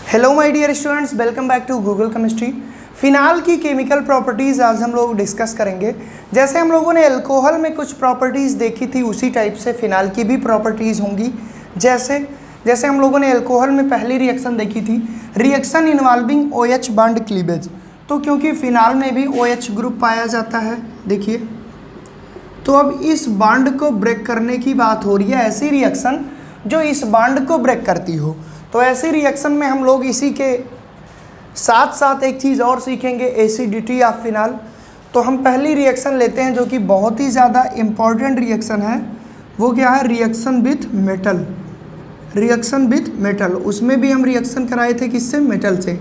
Hello my dear students, welcome back to Google chemistry. Phenol की chemical properties आज हम लोग डिस्कस करेंगे। जैसे हम लोगों ने अल्कोहल में कुछ प्रॉपर्टीज़ देखी थी, उसी टाइप से फिनाल की भी प्रॉपर्टीज़ होंगी। जैसे हम लोगों ने अल्कोहल में पहली रिएक्शन देखी थी, reaction involving OH bond cleavage. तो क्योंकि फिनाल में भी OH ग्रुप पाया जाता है, देखिए, तो अब इस बॉन्ड को ब्रेक करने की बात हो रही है, ऐसी रिएक्शन जो इस बॉन्ड को ब्रेक करती हो। तो ऐसी रिएक्शन में हम लोग इसी के साथ साथ एक चीज़ और सीखेंगे, एसिडिटी ऑफ फिनाल। तो हम पहली रिएक्शन लेते हैं जो कि बहुत ही ज़्यादा इम्पॉर्टेंट रिएक्शन है। वो क्या है? Reaction with metal. Reaction with metal, उसमें भी हम रिएक्शन कराए थे किससे? मेटल से।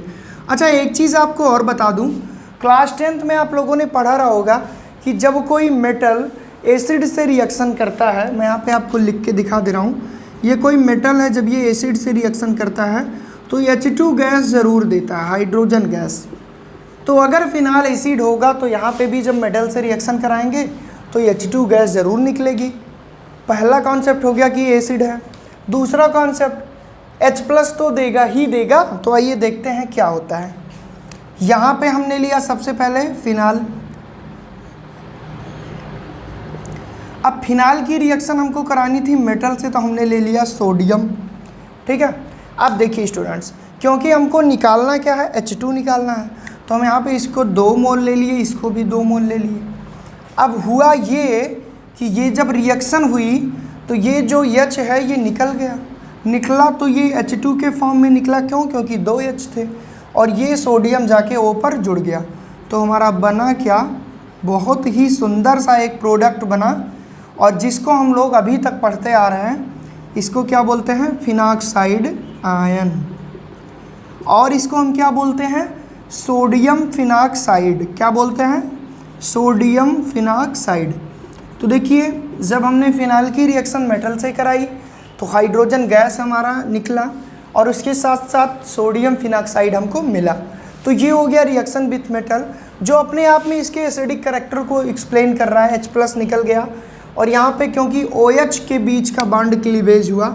अच्छा, एक चीज़ आपको और बता दूं, क्लास 10th में आप लोगों ने पढ़ा रहा होगा कि जब कोई मेटल एसिड से रिएक्शन करता है, मैं यहाँ पे आपको लिख के दिखा दे रहा हूँ, ये कोई मेटल है, जब ये एसिड से रिएक्शन करता है तो H2 गैस ज़रूर देता है, हाइड्रोजन गैस। तो अगर फिनाल एसिड होगा तो यहाँ पे भी जब मेटल से रिएक्शन कराएंगे तो H2 गैस ज़रूर निकलेगी। पहला कॉन्सेप्ट हो गया कि एसिड है। दूसरा कॉन्सेप्ट H+ तो देगा ही देगा। तो आइए देखते हैं क्या होता है। यहाँ पे हमने लिया सबसे पहले फिनाल। अब फिनाल की रिएक्शन हमको करानी थी मेटल से, तो हमने ले लिया सोडियम। ठीक है। अब देखिए स्टूडेंट्स, क्योंकि हमको निकालना क्या है? H2 निकालना है, तो हम यहाँ पे इसको 2 मोल ले लिए, इसको भी 2 मोल ले लिए। अब हुआ ये कि ये जब रिएक्शन हुई तो ये जो H है ये निकल गया। निकला तो ये H2 के फॉर्म में निकला। क्यों? क्योंकि 2 H थे और ये सोडियम जाके O पर जुड़ गया। तो हमारा बना क्या? बहुत ही सुंदर सा एक प्रोडक्ट बना, और जिसको हम लोग अभी तक पढ़ते आ रहे हैं। इसको क्या बोलते हैं? Phenoxide ion. और इसको हम क्या बोलते हैं? Sodium phenoxide. क्या बोलते हैं? Sodium phenoxide. तो देखिए, जब हमने फिनाल की रिएक्शन मेटल से कराई तो हाइड्रोजन गैस हमारा निकला और उसके साथ साथ सोडियम फिनॉक्साइड हमको मिला। तो ये हो गया रिएक्शन विथ मेटल, जो अपने आप में इसके एसिडिक कैरेक्टर को एक्सप्लेन कर रहा है। H+ निकल गया, और यहाँ पे क्योंकि OH के बीच का बॉन्ड क्लीवेज हुआ,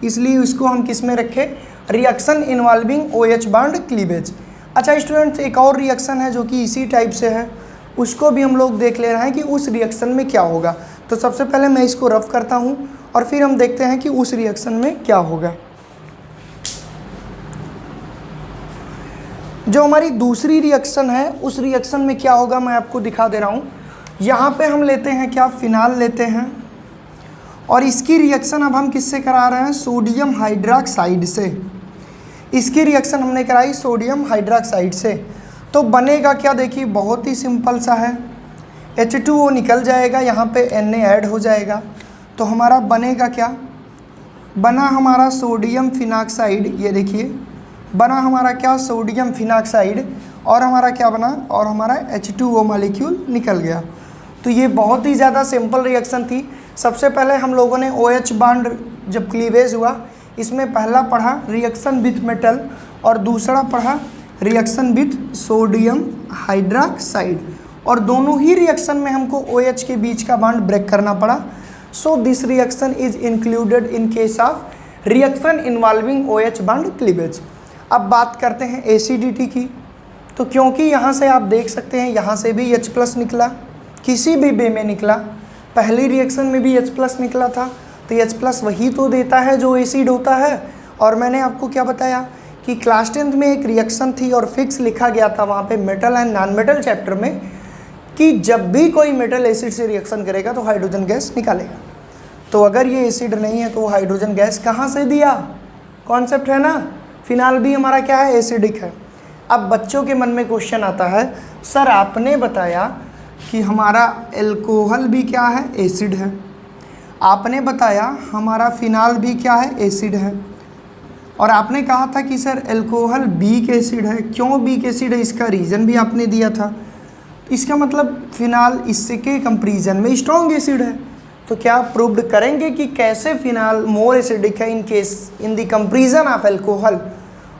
इसलिए इसको हम किस में रखे? Reaction involving OH bond cleavage. अच्छा स्टूडेंट्स, एक और रिएक्शन है जो कि इसी टाइप से है, उसको भी हम लोग देख ले रहे हैं कि उस रिएक्शन में क्या होगा। तो सबसे पहले मैं इसको रफ करता हूँ और फिर हम देखते हैं कि उस रिएक्शन में क्या होगा। जो हमारी दूसरी रिएक्शन है, उस रिएक्शन में क्या होगा मैं आपको दिखा दे रहा हूँ। यहाँ पे हम लेते हैं क्या? फिनाल लेते हैं, और इसकी रिएक्शन अब हम किससे करा रहे हैं? सोडियम हाइड्रोक्साइड से। इसकी रिएक्शन हमने कराई सोडियम हाइड्रोक्साइड से। तो बनेगा क्या? देखिए, बहुत ही सिंपल सा है। H2O निकल जाएगा, यहाँ पे Na ऐड हो जाएगा, तो हमारा बनेगा क्या? बना हमारा सोडियम फिनॉक्साइड। ये देखिए, बना हमारा क्या? Sodium phenoxide. और हमारा क्या बना? और हमारा H2O मॉलिक्यूल निकल गया। तो ये बहुत ही ज़्यादा सिंपल रिएक्शन थी। सबसे पहले हम लोगों ने OH बॉन्ड जब क्लीवेज हुआ, इसमें पहला पढ़ा रिएक्शन विथ मेटल और दूसरा पढ़ा रिएक्शन विथ सोडियम हाइड्रोक्साइड, और दोनों ही रिएक्शन में हमको OH के बीच का बॉन्ड ब्रेक करना पड़ा। So this reaction is included in case of reaction involving OH bond cleavage. अब बात करते हैं एसिडिटी की। तो क्योंकि यहाँ से आप देख सकते हैं, यहाँ से भी H+ निकला, किसी भी वे में निकला, पहली रिएक्शन में भी H+ निकला था, तो H+ वही तो देता है जो एसिड होता है। और मैंने आपको क्या बताया कि क्लास 10th में एक रिएक्शन थी और फिक्स लिखा गया था वहाँ पे metal and non metal chapter में, कि जब भी कोई मेटल एसिड से रिएक्शन करेगा तो हाइड्रोजन गैस निकालेगा। तो अगर ये एसिड नहीं है तो वो हाइड्रोजन गैस कहाँ से दिया? कॉन्सेप्ट है ना, फिनाल भी हमारा क्या है? एसिडिक है। अब बच्चों के मन में क्वेश्चन आता है, सर आपने बताया कि हमारा अल्कोहल भी क्या है? एसिड है। आपने बताया हमारा फिनाल भी क्या है? एसिड है। और आपने कहा था कि सर अल्कोहल वीक एसिड है। क्यों वीक एसिड है? इसका रीज़न भी आपने दिया था। तो इसका मतलब फिनाल इसके कंपैरिजन में स्ट्रॉन्ग एसिड है। तो क्या आप प्रूव्ड करेंगे कि कैसे फिनाल मोर एसिडिक है in the comparison of alcohol?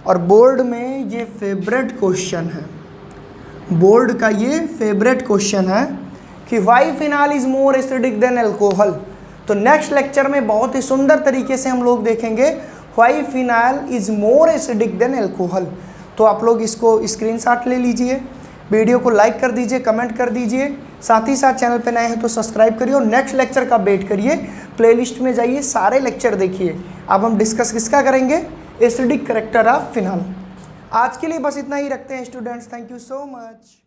और बोर्ड में ये फेवरेट क्वेश्चन है, बोर्ड का ये फेवरेट क्वेश्चन है कि why phenol is more acidic than alcohol. तो नेक्स्ट लेक्चर में बहुत ही सुंदर तरीके से हम लोग देखेंगे why phenyl is more acidic than alcohol. तो आप लोग इसको स्क्रीनशॉट ले लीजिए, वीडियो को लाइक कर दीजिए, कमेंट कर दीजिए, साथ ही साथ चैनल पे नए हैं तो सब्सक्राइब करिए और नेक्स्ट लेक्चर का वेट करिए। प्लेलिस्ट में जाइए, सारे लेक्चर देखिए। अब हम डिस्कस किसका करेंगे? Acidic character of phenyl. आज के लिए बस इतना ही रखते हैं students. Thank you so much.